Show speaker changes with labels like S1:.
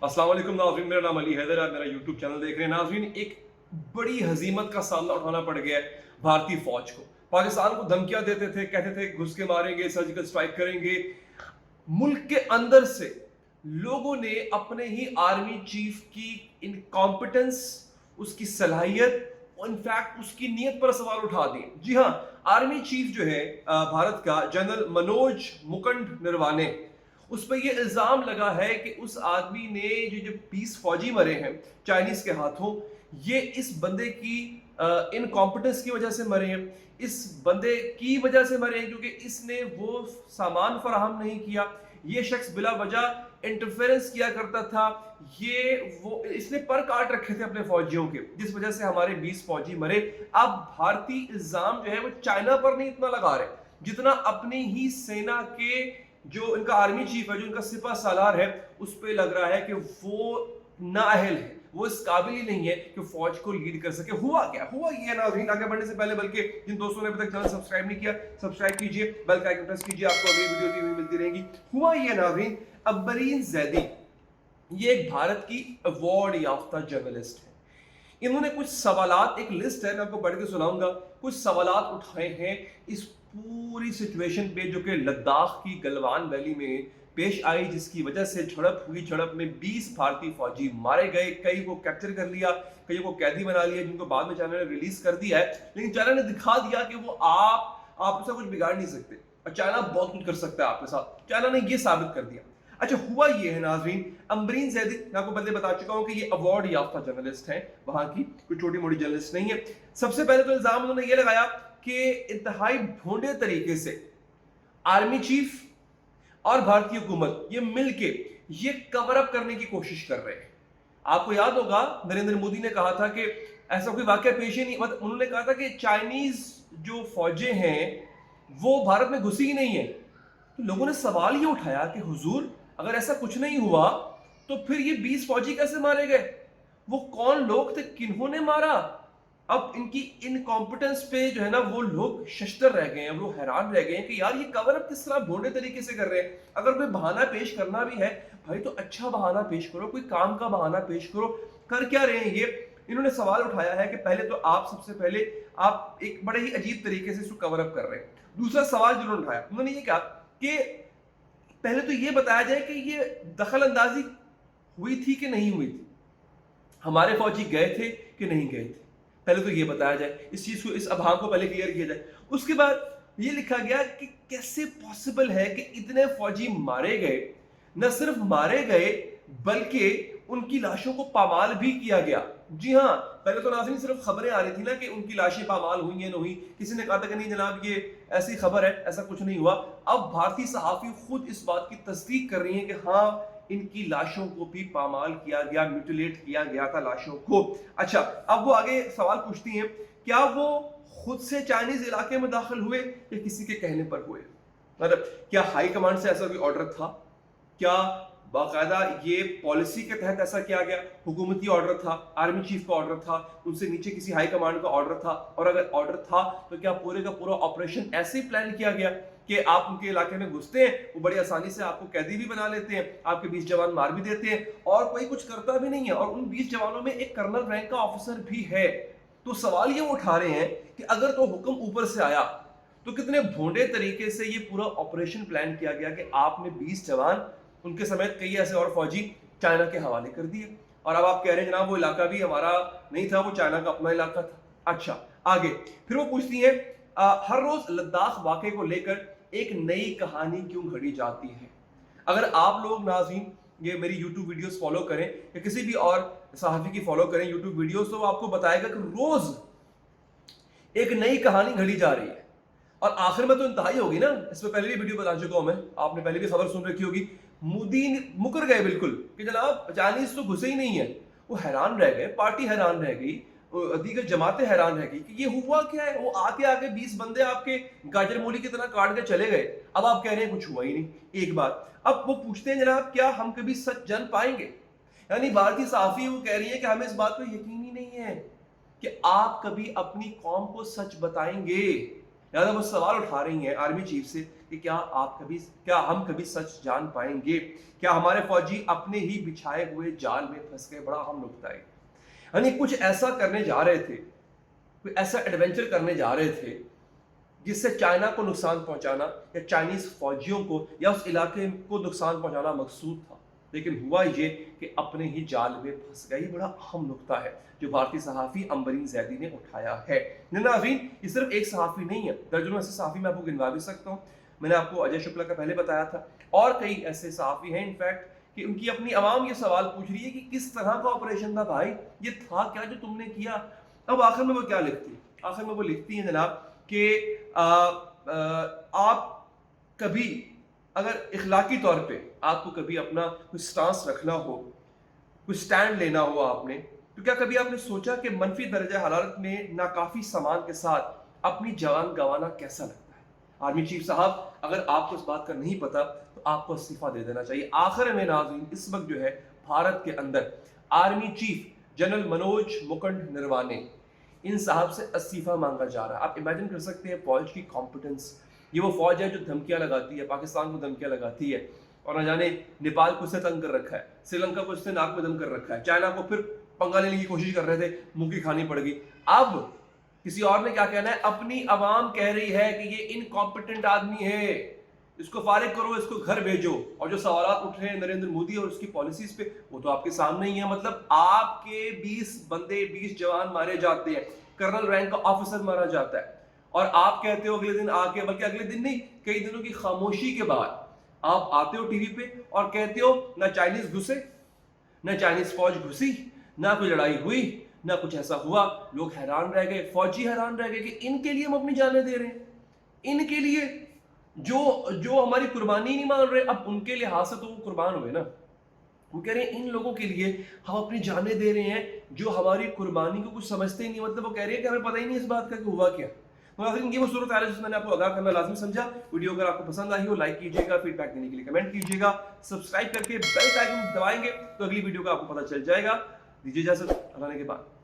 S1: अस्सलाम वालेकुम नाज़रीन, मेरा नाम अली हैदर है। मेरा यूट्यूब चैनल देख रहे हैं नाज़रीन। एक बड़ी हजीमत का सामना उठाना पड़ गया है भारतीय फौज को। पाकिस्तान को धमकियां देते थे, कहते थे घुस के मारेंगे, सर्जिकल स्ट्राइक करेंगे। मुल्क के अंदर से लोगों ने अपने ही आर्मी चीफ की इनकॉम्पिटेंस, उसकी सलाहियत और इनफैक्ट उसकी नीयत पर सवाल उठा दिए। जी हाँ, आर्मी चीफ जो है भारत का जनरल मनोज मुकुंद नरवाने, उस पर यह इल्जाम लगा है कि उस आदमी ने जो 20 फौजी मरे हैं चाइनीज के हाथों, ये इस बंदे की इनकॉम्पिटेंस की वजह से मरे हैं। इस बंदे की वजह से मरे हैं क्योंकि इसने वो सामान फराहम नहीं किया। ये शख्स बिला वजह इंटरफेरेंस किया करता था। इसने पर काट रखे थे अपने फौजियों के, जिस वजह से हमारे 20 फौजी मरे। अब भारतीय इल्जाम जो है वो चाइना पर नहीं इतना लगा रहे जितना अपनी ही सेना के जो इनका आर्मी चीफ है, जो इनका सिपा सालार है, उस पर लग रहा है कि वो नाअहल है, वो इस काबिल ही नहीं है कि फौज को लीड कर सके। हुआ क्या? हुआ ये नाज़रीन, आगे बढ़ने से पहले बल्कि जिन दोस्तों ने अभी तक चैनल सब्सक्राइब नहीं किया, सब्सक्राइब कीजिए, बेल का आइकन प्रेस कीजिए, आपको अगली वीडियो भी मिलती रहेंगी। हुआ ये नाज़रीन, अम्बरीन जैदी ये एक भारत की अवार्ड याफ्ता जर्नलिस्ट है। इन्होंने कुछ सवालात, एक लिस्ट है मैं आपको पढ़ के सुनाऊंगा, कुछ सवालात उठाए हैं इस पूरी सिचुएशन पे जो कि लद्दाख की गलवान वैली में पेश आई, जिसकी वजह से झड़प हुई। झड़प में 20 भारतीय फौजी मारे गए, कई को कैप्चर कर लिया, कई को कैदी बना लिया, जिनको बाद में चाइना ने रिलीज कर दिया है। लेकिन चाइना ने दिखा दिया कि वो आपसे कुछ बिगाड़ नहीं सकते और चाइना बहुत कुछ कर सकता है आपके साथ। चाइना ने ये साबित कर दिया। अच्छा, हुआ ये है नाज़रीन, अम्बरीन जैदी, मैं आपको पहले बता चुका हूं कि ये अवार्ड याफ्ता जर्नलिस्ट हैं, वहां की कोई छोटी मोटी जर्नलिस्ट नहीं है। सबसे पहले तो इल्जाम उन्होंने ये लगाया कि इंतहाई भोंडे तरीके से आर्मी चीफ और भारतीय हुकूमत ये मिलके ये कवर अप करने की कोशिश कर रहे हैं। आपको याद होगा नरेंद्र मोदी ने कहा था कि ऐसा कोई वाकया पेश ही नहीं, मतलब उन्होंने कहा था कि चाइनीज जो फौजें हैं वो भारत में घुसी ही नहीं है। तो लोगों ने सवाल ये उठाया कि हुजूर, अगर ऐसा कुछ नहीं हुआ तो फिर ये 20 फौजी कैसे मारे गए? वो कौन लोग थे, किन्होंने मारा? अब इनकी इनकॉम्पिटेंस पे जो है ना वो लोग शश्तर रह गए हैं, वो हैरान रह गए हैं कि यार ये कवर अप किस तरह भोंडे तरीके से कर रहे हैं। अगर कोई बहाना पेश करना भी है भाई तो अच्छा बहाना पेश करो, कोई काम का बहाना पेश करो। कर क्या रहे हैं ये? इन्होंने सवाल उठाया है कि पहले तो आप सबसे पहले आप एक बड़े ही अजीब तरीके से इसको कवर अप कर रहे हैं। दूसरा सवाल जिन्होंने उठाया, उन्होंने ये कहा कि पहले तो ये बताया जाए कि ये दखल अंदाजी हुई थी कि नहीं हुई थी, हमारे फौजी गए थे कि नहीं गए थे, पहले तो ये बताया जाए। इस चीज को, इस अभाव को पहले क्लियर किया जाए। उसके बाद ये लिखा गया कि कैसे पॉसिबल है कि इतने फौजी मारे गए, न सिर्फ मारे गए बल्कि उनकी लाशों को पामाल भी किया गया। जी हाँ, पहले तो नाज़रीन सिर्फ खबरें आ रही थी ना कि उनकी लाशें पामाल हुई या नहीं हुई, किसी ने कहा था कि नहीं जनाब ये ऐसी खबर है, ऐसा कुछ नहीं हुआ। अब भारतीय सहाफी खुद इस बात की तस्दीक कर रही हैं कि हाँ, इनकी लाशों को भी पामाल किया गया, म्यूटिलेट किया गया था लाशों को। अच्छा, अब वो आगे सवाल पूछती हैं, क्या वो खुद से चाइनीज इलाके में दाखिल हुए या किसी के कहने पर हुए? मतलब क्या हाई कमांड से ऐसा कोई ऑर्डर था? क्या बाकायदा ये पॉलिसी के तहत ऐसा किया गया, हुकूमती ऑर्डर था, आर्मी चीफ का ऑर्डर था, उनसे नीचे किसी हाई कमांड का ऑर्डर था? और अगर ऑर्डर था तो क्या पूरे का पूरा ऑपरेशन ऐसे ही प्लान किया गया कि आप उनके इलाके में घुसते हैं, वो बड़ी आसानी से आपको कैदी भी बना लेते हैं, आपके 20 जवान मार भी देते हैं और कोई कुछ करता भी नहीं है, और उन 20 जवानों में एक कर्नल रैंक का ऑफिसर भी है? तो सवाल ये उठा रहे हैं कि अगर तो हुक्म ऊपर से आया तो कितने भोंडे तरीके से ये पूरा ऑपरेशन प्लान किया गया कि आपने 20 जवान, उनके समेत कई ऐसे और फौजी चाइना के हवाले कर दिए। और अब आप कह रहे हैं जनाब वो इलाका भी हमारा नहीं था, वो चाइना का अपना इलाका था। अच्छा, आगे फिर वो पूछती है, हर रोज लद्दाख वाकये को लेकर एक नई कहानी क्यों घड़ी जाती है? अगर आप लोग नाज़रीन ये मेरी YouTube वीडियोस फॉलो करें या किसी भी और सहाफ़ी की फॉलो करें YouTube वीडियोस, तो आपको बताएगा कि रोज एक नई कहानी घड़ी जा रही है और आखिर में तो इंतहाई होगी ना। इस पर पहले भी वीडियो बता चुका हूं मैं, आपने पहले भी खबर सुन रखी होगी। मोदी मुकर गए बिल्कुल कि जनाब चाइनीज तो घुसे ही नहीं है। वो हैरान रह गए, पार्टी हैरान रह गई, दीगर जमातें हैरान रह गई कि ये हुआ क्या है। वो आके आके 20 बंदे आपके गाजर मूली की तरह काट के चले गए, अब आप कह रहे हैं कुछ हुआ ही नहीं। एक बात, अब वो पूछते हैं जनाब क्या हम कभी सच जान पाएंगे? यानी भारतीय सहाफी वो कह रही है कि हमें इस बात पर यकीन ही नहीं है कि आप कभी अपनी कौम को सच बताएंगे। यार वो सवाल उठा रही हैं आर्मी चीफ से کہ کیا ہم کبھی سچ جان پائیں گے؟ کیا ہمارے فوجی اپنے ہی بچھائے ہوئے جال میں پھنس گئے؟ بڑا اہم نکتہ ہے. یعنی کچھ ایسا کرنے جا رہے تھے، کوئی ایسا ایڈونچر کرنے جا رہے تھے جس سے چائنا کو نقصان پہنچانا یا چائنیز فوجیوں کو یا اس علاقے کو نقصان پہنچانا مقصود تھا، لیکن ہوا یہ کہ اپنے ہی جال میں پھنس گئے. یہ بڑا اہم نکتہ ہے جو بھارتی صحافی امبرین زیدی نے اٹھایا ہے. ناظرین، یہ صرف ایک صحافی نہیں ہے، درجنوں ایسے صحافی میں آپ کو گنوا بھی سکتا ہوں. میں نے آپ کو اجے شکلا کا پہلے بتایا تھا، اور کئی ایسے صحافی ہیں انفیکٹ کہ ان کی اپنی عوام یہ سوال پوچھ رہی ہے کہ کس طرح کا آپریشن تھا بھائی، یہ تھا کیا جو تم نے کیا؟ اب آخر میں وہ کیا لکھتی ہے؟ آخر میں وہ لکھتی ہیں جناب کہ آپ کبھی اگر اخلاقی طور پہ آپ کو کبھی اپنا کوئی سٹانس رکھنا ہو، کوئی سٹینڈ لینا ہو آپ نے، تو کیا کبھی آپ نے سوچا کہ منفی درجہ حرارت میں ناکافی سامان کے ساتھ اپنی جان گنوانا کیسا لگتا ہے؟ آرمی چیف صاحب، اگر آپ کو اس بات کا نہیں پتا تو آپ کو استعفیٰ دے دینا چاہیے. آخر میں ناظرین، اس وقت جو ہے بھارت کے اندر army chief general Manoj Mukund Naravane, ان صاحب سے استعفیٰ مانگا جا رہا ہے. آپ امیجن کر سکتے ہیں فوج کی کمپٹنس. یہ وہ فوج ہے جو دھمکیاں لگاتی ہے، پاکستان کو دھمکیاں لگاتی ہے، اور نہ جانے نیپال کو اس نے تنگ کر رکھا ہے، سری لنکا کو اس نے ناک میں دم کر رکھا ہے، چائنا کو پھر پنگا لینے کی کوشش کر رہے تھے، منہ کی کھانی پڑ گئی. اب کسی اور نے کیا کہنا ہے؟ اپنی عوام کہہ رہی ہے کہ یہ انکمپٹنٹ آدمی ہے، اس کو فارغ کرو، اس کو گھر بھیجو. اور جو سوالات اٹھ رہے ہیں نریندر مودی اور اس کی پالیسیز پہ، وہ تو آپ کے سامنے ہی ہے. مطلب آپ کے 20 بندے 20 جوان مارے جاتے ہیں، کرنل رینک کا آفیسر مارا جاتا ہے، اور آپ کہتے ہو اگلے دن آ کے، بلکہ اگلے دن نہیں، کئی دنوں کی خاموشی کے بعد آپ آتے ہو ٹی وی پہ اور کہتے ہو نہ چائنیز گھسے، نہ چائنیز فوج گھسی، نہ کوئی لڑائی ہوئی، نہ کچھ ایسا ہوا. لوگ حیران رہ گئے، فوجی حیران رہ گئے کہ ان کے لیے ہم اپنی جانیں دے رہے ہیں، ان کے لیے جو ہماری قربانی نہیں مان رہے. اب ان کے لحاظ سے تو وہ قربان ہوئے نا. وہ کہہ رہے ہیں ان لوگوں کے لیے ہم اپنی جانیں دے رہے ہیں جو ہماری قربانی کو کچھ سمجھتے ہی نہیں. مطلب وہ کہہ رہے ہیں کہ ہمیں پتہ ہی نہیں اس بات کا کہ ہوا کیا. ناظرین، یہ وہ صورتحال ہے جس میں نے آپ کو آگاہ کرنا لازمی سمجھا. ویڈیو اگر آپ کو پسند آئی ہو لائک کیجیے گا، فیڈ بیک دینے کے لیے کمنٹ کیجیے گا، سبسکرائب کر کے بیل آئیکن دبائیں گے تو اگلی ویڈیو کا آپ کو پتہ چل جائے گا. دیجیے اجازت، اللہ نے کے بعد.